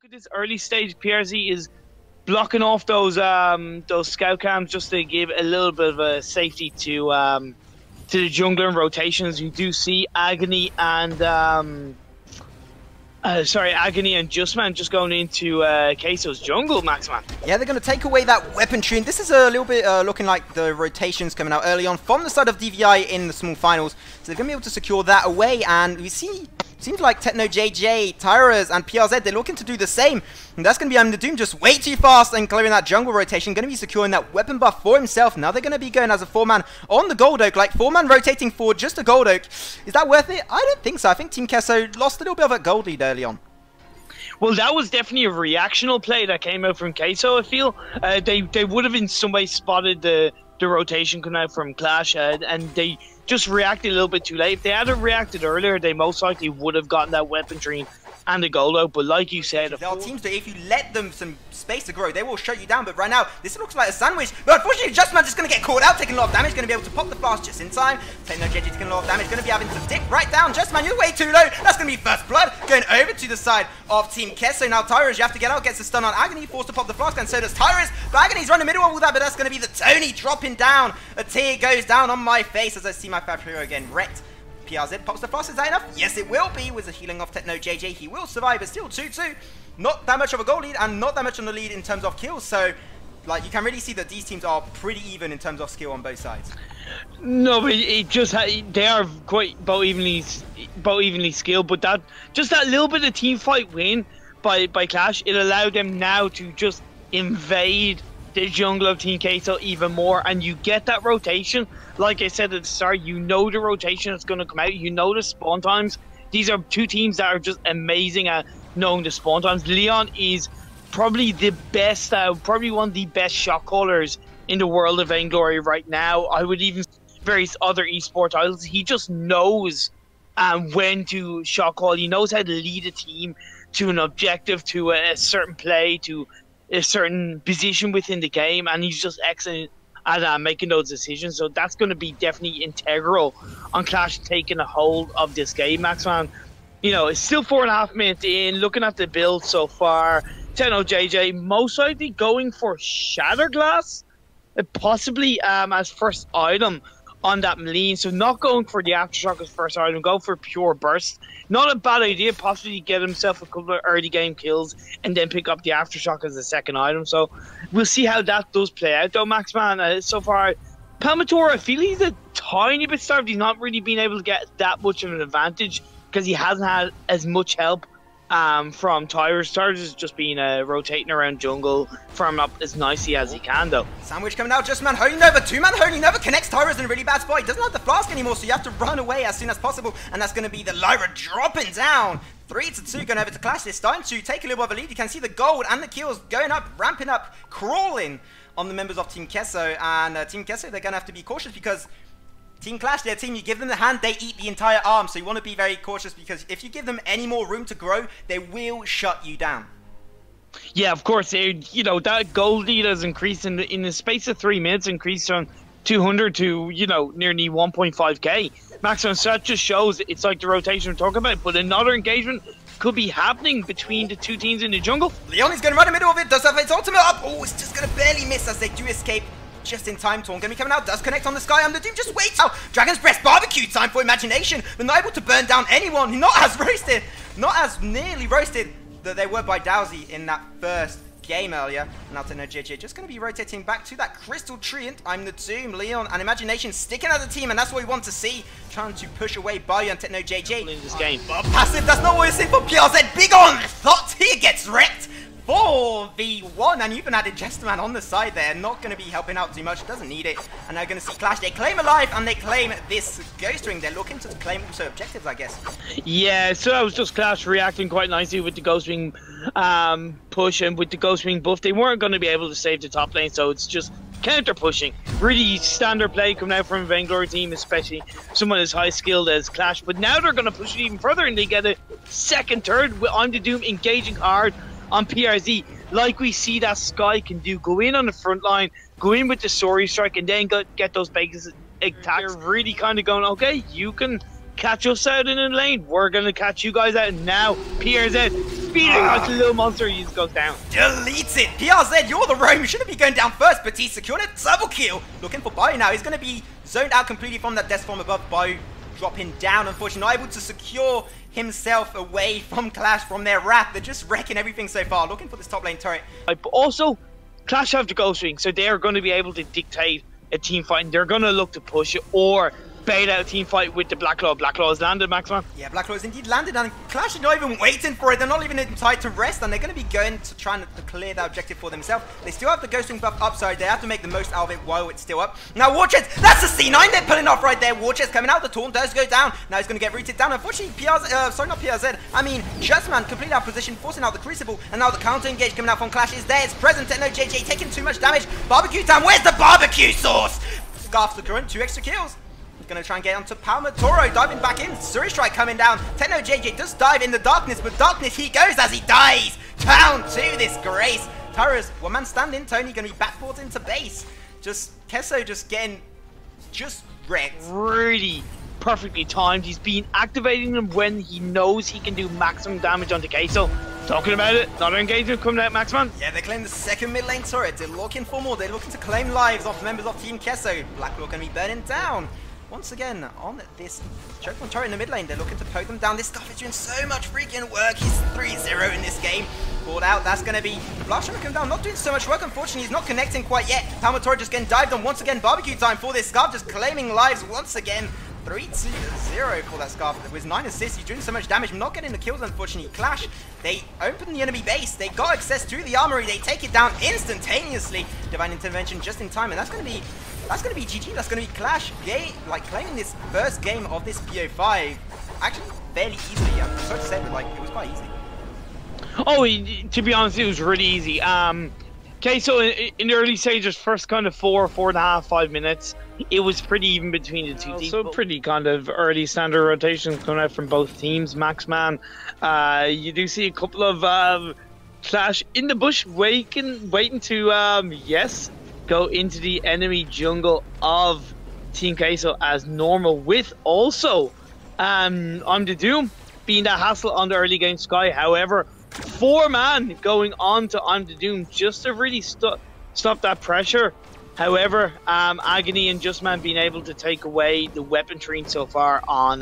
at this early stage, PRZ is blocking off those scout cams just to give a little bit of a safety to the jungler and rotations. You do see Agony and Agony and Justman just going into QUESO's jungle, Maxman. Yeah, they're going to take away that weaponry, and this is a little bit looking like the rotations coming out early on from the side of DVI in the small finals. So they're going to be able to secure that away, and we see, seems like Techno JJ, Tyras, and PRZ, they're looking to do the same. And that's going to be Doom just way too fast and clearing that jungle rotation, going to be securing that weapon buff for himself. Now they're going to be going as a 4-man on the Gold Oak, like 4-man rotating for just a Gold Oak. Is that worth it? I don't think so. I think Team QUESO lost a little bit of a gold lead early on. Well, that was definitely a reactional play that came out from QUESO, I feel. They would have in some way spotted the rotation coming out from Clash, and they just reacted a little bit too late. If they hadn't reacted earlier, they most likely would have gotten that weaponry and the gold out. But like you said, there are teams that if you let them some space to grow, they will shut you down. But right now, this looks like a sandwich. But unfortunately, Justman just going to get caught out, taking a lot of damage. Going to be able to pop the flash just in time. Techno JJ taking a lot of damage. Going to be having to dip right down. Justman, you're way too low. That's going to be first blood. Going over to the side of Team QUESO. Now Tyras, you have to get out. Gets a stun on Agony. Forced to pop the flask, and so does Tyras. But Agony's running middle of all that. But that's going to be the Tony dropping down. A tear goes down on my face as I see my Fab Hero again wrecked. PRZ pops the flask. Is that enough? Yes, it will be. With a healing off Techno JJ, he will survive, but still 2-2. Not that much of a goal lead, and not that much on the lead in terms of kills. So, like, you can really see that these teams are pretty even in terms of skill on both sides. No, but it just they are quite both evenly skilled. But that little bit of team fight win by Clash, it allowed them now to just invade the jungle of Team QUESO even more, and you get that rotation. Like I said at the start, you know the rotation that's going to come out. You know the spawn times. These are two teams that are just amazing at knowing the spawn times. Leon is probably the best, probably one of the best shot callers in the world of Vainglory right now. I would even various other esports titles. He just knows when to shot call. He knows how to lead a team to an objective, to a certain play, to a certain position within the game, and he's just excellent at making those decisions. So that's going to be definitely integral on Clash taking a hold of this game, Maxman. You know, it's still 4.5 minutes in. Looking at the build so far, Techno JJ most likely going for Shatter Glass, possibly as first item on that Malign. So not going for the Aftershock as first item, go for Pure Burst. Not a bad idea, possibly get himself a couple of early game kills and then pick up the Aftershock as a second item. So we'll see how that does play out though, Maxman. So far, Palmator, I feel he's a tiny bit starved. He's not really been able to get that much of an advantage because he hasn't had as much help from Tyras. Tyras has just been rotating around jungle, farming up as nicely as he can though. Sandwich coming out, Justman holding over, 2-man holding over, connects Tyras in a really bad spot. He doesn't have the flask anymore, so you have to run away as soon as possible, and that's going to be the Lyra dropping down. 3-2 going over to Clash. It's starting to take a little bit of a lead. You can see the gold and the kills going up, ramping up, crawling on the members of Team QUESO, and Team QUESO, they're going to have to be cautious because Team Clash, their team, you give them the hand, they eat the entire arm. So you want to be very cautious because if you give them any more room to grow, they will shut you down. Yeah, of course. You know, that gold lead has increased in the space of 3 minutes, increased from 200 to, you know, nearly 1.5k. Maximum, so that just shows it's like the rotation we're talking about. But another engagement could be happening between the two teams in the jungle. Leon is going to run in the middle of it, does have its ultimate up. Oh, it's just going to barely miss as they do escape. Just in time, Torn going to be coming out, does connect on the sky, Doom just waits out. Dragon's Breath barbecue time for Imagination, but not able to burn down anyone, not as roasted, not as nearly roasted that they were by Dowsy in that first game earlier. Now Techno JJ just going to be rotating back to that Crystal Treant. I'm the Doom, Leon and Imagination sticking at the team, and that's what we want to see, trying to push away Bayo and Techno JJ. In this game. Passive, that's not what we're seeing for PRZ. Big on thought, he gets wrecked. 4v1, and you've added Jesterman on the side there, not going to be helping out too much, doesn't need it. And they're going to see Clash, they claim alive, and they claim this Ghost Ring. They're looking to claim also objectives, I guess. Yeah, so that was just Clash reacting quite nicely with the Ghost Ring push, and with the Ghost Ring buff, they weren't going to be able to save the top lane, so it's just counter pushing. Really standard play coming out from a Vainglory team, especially someone as high skilled as Clash. But now they're going to push it even further, and they get a second, third, with I'm the Doom engaging hard on PRZ, like we see that Sky can do. Go in on the front line, go in with the Sorry Strike, and then get those basic attacks. They're really kind of going, okay, you can catch us out in the lane, we're going to catch you guys out. And now PRZ speeding out the little monster, he just goes down. Deletes it. PRZ, you're the Rome. You shouldn't be going down first, but he secured a double kill. Looking for Bayu now. He's going to be zoned out completely from that death from above. Bayu dropping down, unfortunately, not able to secure himself away from Clash, from their wrath. They're just wrecking everything so far. Looking for this top lane turret. But also, Clash have the Ghost Ring, so they're going to be able to dictate a team fight, and they're going to look to push it or bait out a team fight with the Black Claw. Black Claw has landed, Maxman. Yeah, Black Claw has indeed landed, and Clash are not even waiting for it. They're not even entitled to rest, and they're going to be going to try and clear that objective for themselves. They still have the Ghost Ring buff upside. They have to make the most out of it while it's still up. Now, Warchest, that's the C9 they're pulling off right there. Warchest coming out, the taunt does go down. Now he's going to get rooted down. Unfortunately, Justman completely out of position, forcing out the Crucible, and now the counter engage coming out from Clash is there. It's present. Techno JJ taking too much damage. Barbecue time. Where's the barbecue sauce? Scarfs the current, 2 extra kills. Gonna try and get onto Palmer. Toro diving back in. Suri Strike coming down. Techno JJ does dive in the darkness, but darkness he goes as he dies. Down to this Grace. Tara's one man standing. Tony gonna be backboards into base. Just QUESO just getting wrecked. Really perfectly timed. He's been activating them when he knows he can do maximum damage onto QUESO. Talking about it, another engagement coming out, Maxman. Yeah, they claim the second mid lane turret. They're looking for more. They're looking to claim lives of members of Team QUESO. Blacklaw gonna be burning down. Once again, on this chokepoint turret in the mid lane, they're looking to poke them down. This stuff is doing so much freaking work. He's 3-0 in this game. Called out, that's going to be Blast coming down. Not doing so much work, unfortunately. He's not connecting quite yet. Palmatori just getting dived on once again. Barbecue time for this Scarf, just claiming lives once again. 3-0 for that Scarf. With 9 assists, he's doing so much damage. Not getting the kills, unfortunately. Clash, they open the enemy base. They got access to the armory. They take it down instantaneously. Divine Intervention just in time, and that's going to be GG. That's going to be Clash claiming this first game of this PO5 actually fairly easily. I'm sorry to say, but it was quite easy. Oh, to be honest, it was really easy. Okay, so in the early stages, first kind of 4.5, 5 minutes, it was pretty even between the two teams. So pretty kind of early standard rotations coming out from both teams. Maxman, you do see a couple of Clash in the bush waiting to yes, go into the enemy jungle of Team QUESO as normal, with also I'm the Doom being that hassle on the early game Sky. However, 4-man going on to I'm the Doom just to really stop that pressure. However, Agony and Justman being able to take away the weaponry so far on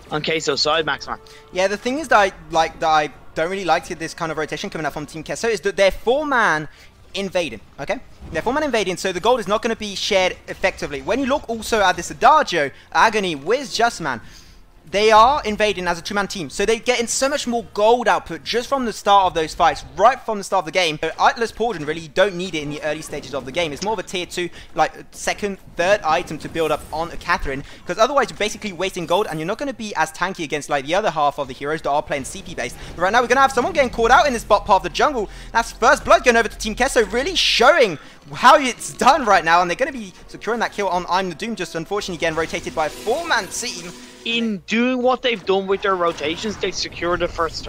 QUESO's side, Maxman. Yeah, the thing is that I don't really like this kind of rotation coming out from Team QUESO is that they're 4-man invading, okay? They're 4-man invading, so the gold is not going to be shared effectively. When you look also at this Adagio, Agony with Justman, they are invading as a 2-man team, so they're getting so much more gold output just from the start of those fights, right from the start of the game. So Atlas Pauldron, really, you don't need it in the early stages of the game. It's more of a tier 2, second, third item to build up on a Catherine, because otherwise you're basically wasting gold, and you're not going to be as tanky against the other half of the heroes that are playing CP based. But right now we're going to have someone getting caught out in this bot part of the jungle. That's First Blood going over to Team QUESO, really showing how it's done right now, and they're going to be securing that kill on I'm the Doom, just unfortunately getting rotated by a 4-man team. In doing what they've done with their rotations, they secured the first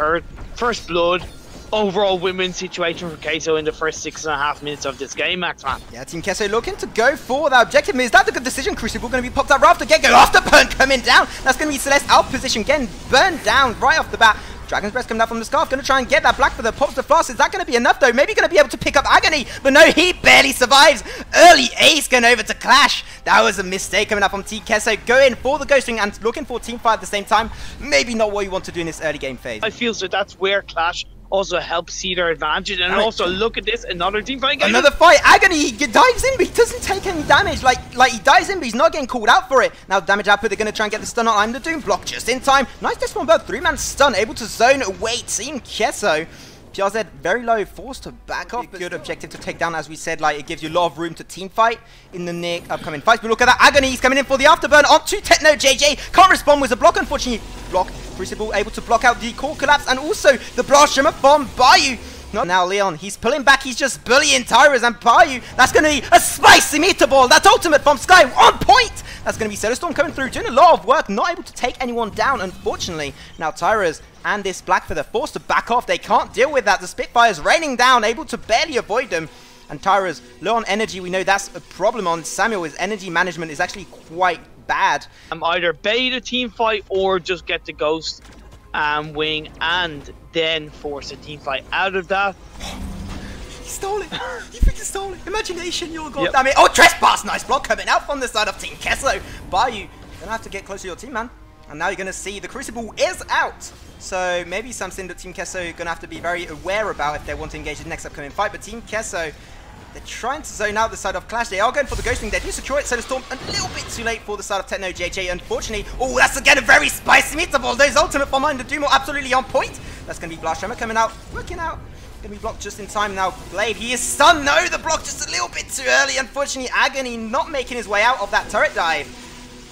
blood, overall win-win situation for QUESO in the first 6.5 minutes of this game, Maxman. Yeah, Team QUESO looking to go for that objective. Is that a good decision? Crucible going to be popped out right off the get-go. Afterburn coming down. That's going to be Celeste out position, getting burned down right off the bat. Dragon's Breath coming down from the Scarf, going to try and get that Black for the pops the fast. Is that going to be enough though? Maybe going to be able to pick up Agony, but no, he barely survives. Early ace going over to Clash. That was a mistake coming up from Team QUESO, going for the Ghost Ring and looking for team fight at the same time. Maybe not what you want to do in this early game phase. I feel so that's where Clash also helps see their advantage, and also look at this, another team fight. Another fight, Agony, he dives in, but he doesn't take any damage. Like he dives in, but he's not getting called out for it. Now damage output, they're going to try and get the stun on I'm the Doom, block just in time. Nice this one, but 3-man stun, able to zone away Team QUESO. PRZ very low, forced to back off. Good objective to take down, as we said. It gives you a lot of room to team fight in the near upcoming fights. But look at that, Agony, he's coming in for the afterburn onto Techno JJ. Can't respond with a block, unfortunately. Block, Crucible able to block out the core collapse and also the blast shimmer from Bayu. Now Leon, he's pulling back, he's just bullying Tyrus and Bayu. That's going to be a spicy meatball. That's ultimate from Sky, on point. That's going to be Sodarstorm coming through, doing a lot of work, not able to take anyone down, unfortunately. Now Tyrus and this Black Feather forced to back off. They can't deal with that. The Spitfire's raining down, able to barely avoid them. And Tyrus low on energy. We know that's a problem on Samuel. His energy management is actually quite bad. Either bait a team fight or just get the Ghost wing and then force a team fight out of that. He stole it. He freaking stole it. Imagination, you're god damn it. Oh, trespass. Nice block coming out from the side of Team QUESO. Bayou, gonna have to get close to your team, man. And now you're gonna see the Crucible is out. So maybe something that Team QUESO are gonna have to be very aware about if they want to engage in the next upcoming fight. But Team QUESO, they're trying to zone out the side of Clash. They are going for the Ghosting. They do secure it. So the Storm a little bit too late for the side of Techno JJ. Unfortunately, oh, that's again a very spicy meatball. Those ultimate from Mind the Doom are absolutely on point. That's going to be Blast Tremor coming out, working out. Going to be blocked just in time now. Glaive, he is stunned. No, the block just a little bit too early. Unfortunately, Agony not making his way out of that turret dive.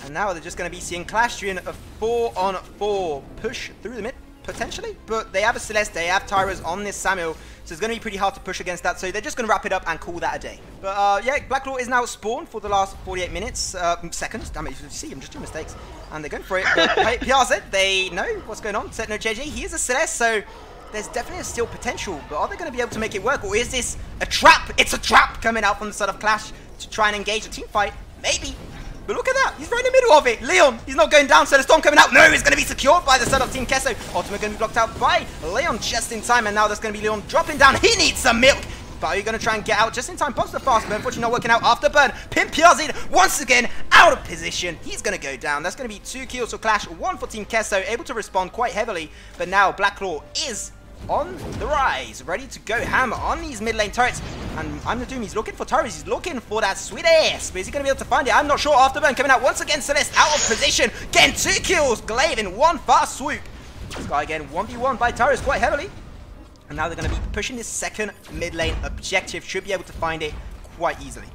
And now they're just going to be seeing Clash doing a 4-on-4 push through the mid, potentially. But they have a Celeste, they have Tyras on this Samuel. So it's going to be pretty hard to push against that. So they're just going to wrap it up and call that a day. But yeah, Blacklaw is now spawned for the last 48 minutes, seconds. Damn it, you see, I'm just doing mistakes. And they're going for it. But Piazza, they know what's going on. Techno JJ, he is a Celeste, so there's definitely still potential. But are they going to be able to make it work? Or is this a trap? It's a trap coming out from the side of Clash to try and engage a team fight. Maybe. But look at that, he's right in the middle of it. Leon, he's not going down, so the Storm coming out. No, it's going to be secured by the side of Team QUESO. Ultimate going to be blocked out by Leon just in time, and now there's going to be Leon dropping down. He needs some milk. But are you going to try and get out just in time? Pops the fast burn, unfortunately not working out after burn. Pimp Piazzi once again out of position. He's going to go down. That's going to be 2 kills for Clash, 1 for Team QUESO, able to respond quite heavily. But now Blacklaw is on the rise, ready to go ham on these mid lane turrets. And I'm the Doom, he's looking for turrets, he's looking for that sweet ass, but is he going to be able to find it? I'm not sure. Afterburn coming out once again, Celeste out of position, getting 2 kills, Glaive in one fast swoop. This guy again 1v1 by Turrets quite heavily. And now they're going to be pushing this second mid lane objective, should be able to find it quite easily.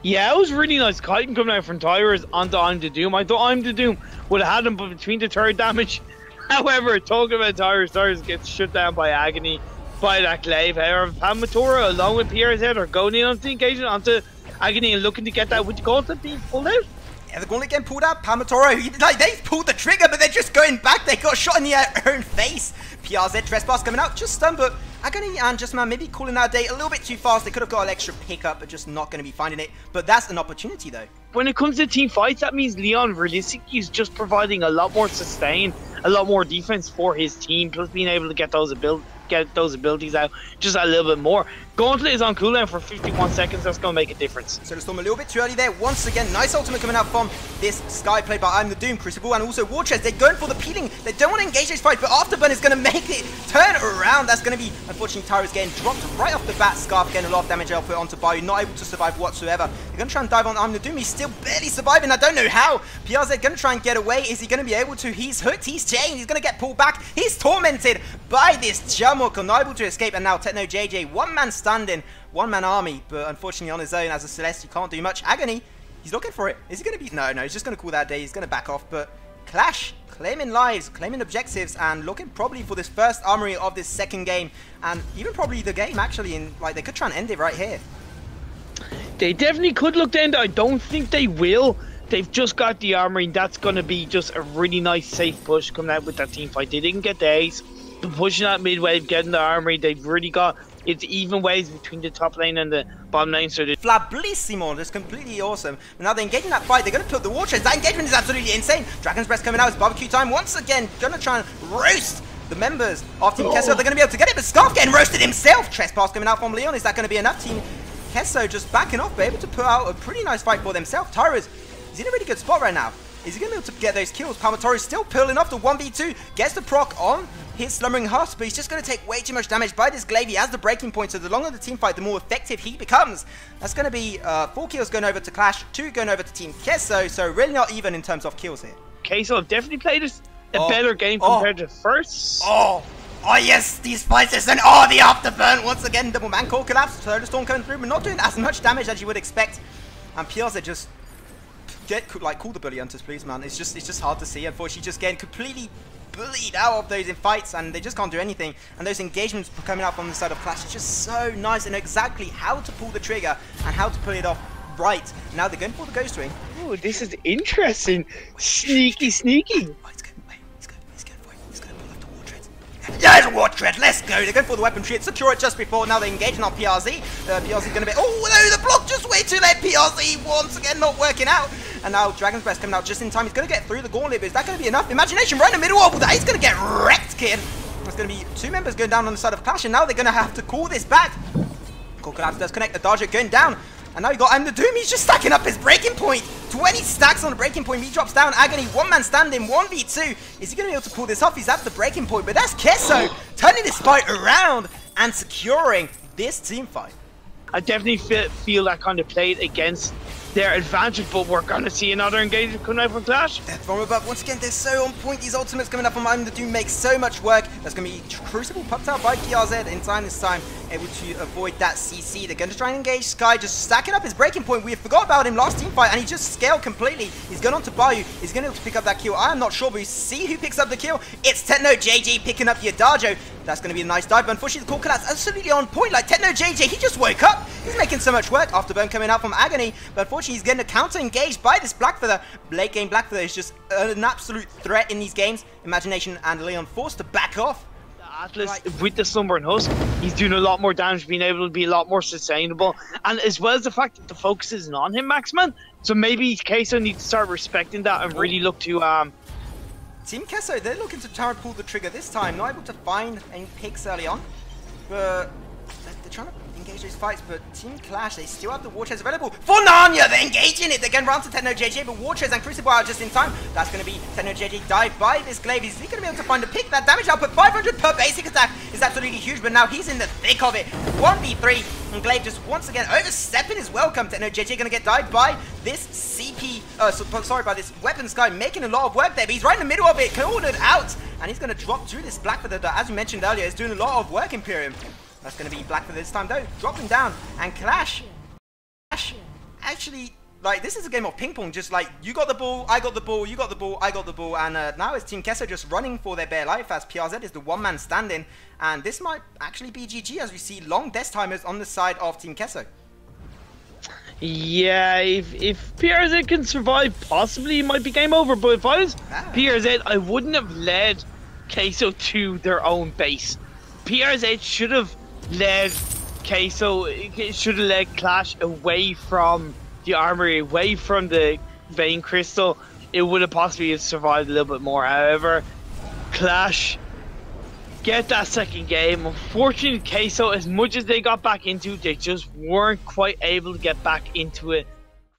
Yeah, it was really nice kiting coming out from Tyrus onto I'm the Doom. I thought I'm the Doom would have had him, but between the turret damage. However, talking about Tyrus gets shut down by Agony, by that Glaive. However, Pamatora along with PRZ are going in on the engagement onto Agony and looking to get that, would you call it, being pulled out? Yeah, they're going to get pulled out. Pamatora, like, they pulled the trigger, but they're just going back. They got shot in the own face. PRZ trespass coming out, just stunned, but Agony and Justman maybe calling that a day a little bit too fast. They could have got an extra pickup, but just not going to be finding it. But that's an opportunity, though. When it comes to team fights, that means Leon realistically is just providing a lot more sustain, a lot more defense for his team, plus being able to get those abilities out just a little bit more. Gauntlet is on cooldown for 51 seconds. That's going to make a difference. So the Storm a little bit too early there. Once again, nice ultimate coming out from this Sky play by I'm the Doom, Crucible, and also War Chest. They're going for the peeling. They don't want to engage this fight, but Afterburn is going to make it turn around. That's going to be, unfortunately, Tyra's getting dropped right off the bat. Scarf getting a lot of damage output onto Bayou, not able to survive whatsoever. They're going to try and dive on I'm the Doom. He's still barely surviving. I don't know how. Piazza going to try and get away. Is he going to be able to? He's hooked. He's chained. He's going to get pulled back. He's tormented by this Jamuk, not able to escape. And now Techno JJ, one man standing, one man army, but unfortunately on his own as a Celeste, he can't do much. Agony, he's looking for it. Is he going to be? No, he's just going to call that day. He's going to back off. But Clash claiming lives, claiming objectives, and looking probably for this first armory of this second game, and even probably the game actually. In like, they could try and end it right here. They definitely could look to end it. I don't think they will. They've just got the armory, and that's going to be just a really nice safe push coming out with that team fight. They didn't get the ace, but pushing that mid wave, getting the armory, they've really got it's even waves between the top lane and the bottom lane. So Flablissimo, that's completely awesome. But now they're engaging that fight. They're going to put the War Chest. That engagement is absolutely insane. Dragon's Breath coming out. It's barbecue time once again. Going to try and roast the members of Team QUESO. They're going to be able to get it, but Scarf getting roasted himself. Trespass coming out from Leon. Is that going to be enough? Team QUESO just backing off, but able to put out a pretty nice fight for themselves. Tyra's, he's in a really good spot right now. Is he going to be able to get those kills? Palmatori's still pulling off the 1v2. Gets the proc on his Slumbering Husk, but he's just going to take way too much damage by this Glaive. He has the breaking point, so the longer the team fight, the more effective he becomes. That's going to be 4 kills going over to Clash, 2 going over to Team QUESO, so really not even in terms of kills here. QUESO have definitely played a better game compared to first. Oh yes, these fighters, and the Afterburn once again. Double man core collapse, Solar Storm coming through, but not doing as much damage as you would expect. And Piazza just call the bully hunters, please, man. It's just hard to see. Unfortunately, just getting completely bullied out of those in fights, and they just can't do anything. And those engagements coming out from the side of Clash is just so nice, and know exactly how to pull the trigger and how to pull it off right. Now they're going for the Ghost Ring. Oh, this is interesting. Sneaky. Oh, he's going for it. He's going to pull off the War Chest. Yes, There's a War Tread. Let's go. They're going for the weapon tree. Secure it just before. Now they're engaging on PRZ. PRZ going to be... Oh, no, the block just way too late. PRZ once again not working out. And now Dragon's Breath coming out just in time. He's going to get through the gauntlet, but is that going to be enough? Imagination right in the middle of that. He's going to get wrecked, kid. There's going to be 2 members going down on the side of Clash, and now they're going to have to call this back. QLASH does connect. The Dajo going down. And now you got the Doom. He's just stacking up his breaking point. 20 stacks on the breaking point. He drops down. Agony, 1-man standing, 1v2. Is he going to be able to pull this off? He's at the breaking point, but that's QUESO turning this fight around and securing this team fight. I definitely feel that kind of played against their advantage, but we're going to see another engagement coming out from Clash. From above, once again, they're so on point. These ultimates coming up from the Doom make so much work. That's going to be Crucible popped out by PRZ in time this time, able to avoid that CC. They're going to try and engage Sky, just stacking up his breaking point. We forgot about him last team fight, and he just scaled completely. He's gone on to Bayou. He's going to be able to pick up that kill. I am not sure, but we see who picks up the kill. It's Techno JJ picking up the Adajo. That's going to be a nice dive, but unfortunately the QLASH absolutely on point. Like Techno JJ, he just woke up. He's making so much work. Afterburn coming out from Agony, but unfortunately he's getting a counter engaged by this Blackfeather. Late game Blackfeather is just an absolute threat in these games. Imagination and Leon forced to back off. Atlas with the Slumber and Husk, he's doing a lot more damage, being able to be a lot more sustainable, and as well as the fact that the focus isn't on him, Maxman. So maybe QUESO needs to start respecting that and really look to Team QUESO, they're looking to try and pull the trigger this time. Not able to find any picks early on, but they're trying to engage these fights. But Team Clash, they still have the War Chest available for Narnia. They're engaging it. They're going round to Techno JJ, but War Chest and Crucible are just in time. That's going to be Techno JJ dive by this Glaive. Is he going to be able to find a pick? That damage output, 500 per basic attack, is absolutely huge. But now he's in the thick of it. 1v3, and Glaive just once again overstepping his welcome. Techno JJ going to get dived by this CP. By this weapons guy, making a lot of work there, but he's right in the middle of it, cornered out, and he's going to drop through this Blackfeather that, as we mentioned earlier, is doing a lot of work, Imperium. That's going to be Blackfeather this time, though, dropping down, and Clash, actually, like, this is a game of ping-pong, just like, you got the ball, I got the ball, you got the ball, I got the ball, and now it's Team QUESO just running for their bare life, as PRZ is the 1-man standing, and this might actually be GG, as we see long death timers on the side of Team QUESO. Yeah, if PRZ can survive, possibly it might be game over. But if I was PRZ, I wouldn't have led QUESO to their own base. PRZ should have led QUESO, should have led Clash away from the armory, away from the vein crystal. It would have possibly survived a little bit more. However, Clash get that second game. Unfortunately, QUESO, as much as they got back into it, they just weren't quite able to get back into it